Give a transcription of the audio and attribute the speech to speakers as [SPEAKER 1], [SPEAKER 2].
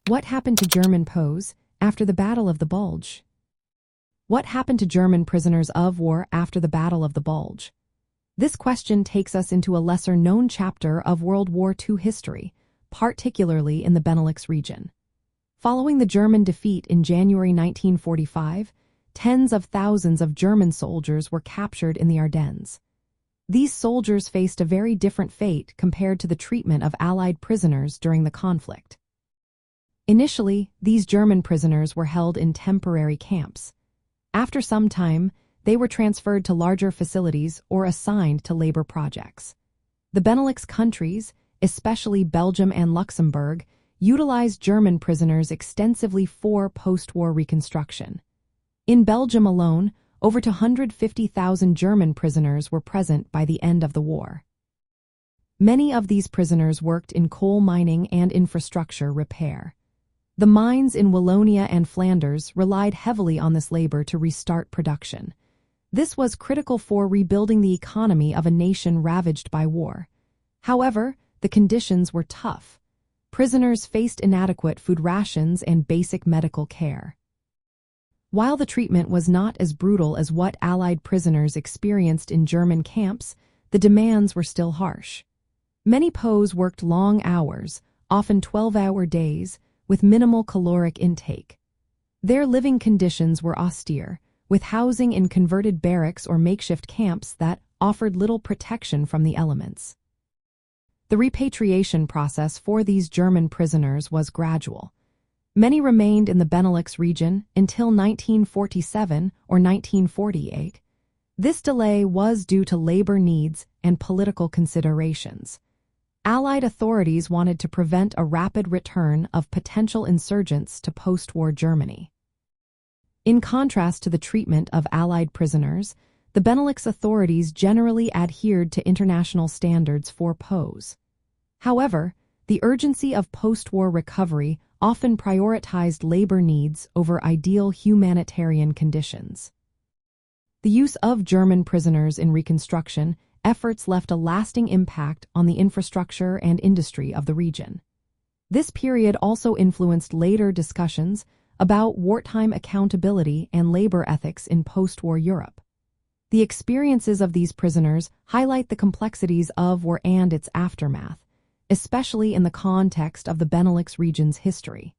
[SPEAKER 1] What happened to German POWs after the Battle of the Bulge? What happened to German prisoners of war after the Battle of the Bulge? This question takes us into a lesser-known chapter of World War II history, particularly in the Benelux region. Following the German defeat in January 1945, tens of thousands of German soldiers were captured in the Ardennes. These soldiers faced a very different fate compared to the treatment of Allied prisoners during the conflict. Initially, these German prisoners were held in temporary camps. After some time, they were transferred to larger facilities or assigned to labor projects. The Benelux countries, especially Belgium and Luxembourg, utilized German prisoners extensively for post-war reconstruction. In Belgium alone, over 250,000 German prisoners were present by the end of the war. Many of these prisoners worked in coal mining and infrastructure repair. The mines in Wallonia and Flanders relied heavily on this labor to restart production. This was critical for rebuilding the economy of a nation ravaged by war. However, the conditions were tough. Prisoners faced inadequate food rations and basic medical care. While the treatment was not as brutal as what Allied prisoners experienced in German camps, the demands were still harsh. Many POWs worked long hours, often 12-hour days, with minimal caloric intake. Their living conditions were austere, with housing in converted barracks or makeshift camps that offered little protection from the elements. The repatriation process for these German prisoners was gradual. Many remained in the Benelux region until 1947 or 1948. This delay was due to labor needs and political considerations. Allied authorities wanted to prevent a rapid return of potential insurgents to post-war Germany. In contrast to the treatment of Allied prisoners, the Benelux authorities generally adhered to international standards for POWs. However, the urgency of post-war recovery often prioritized labor needs over ideal humanitarian conditions. The use of German prisoners in Reconstruction efforts left a lasting impact on the infrastructure and industry of the region. This period also influenced later discussions about wartime accountability and labor ethics in post-war Europe. The experiences of these prisoners highlight the complexities of war and its aftermath, especially in the context of the Benelux region's history.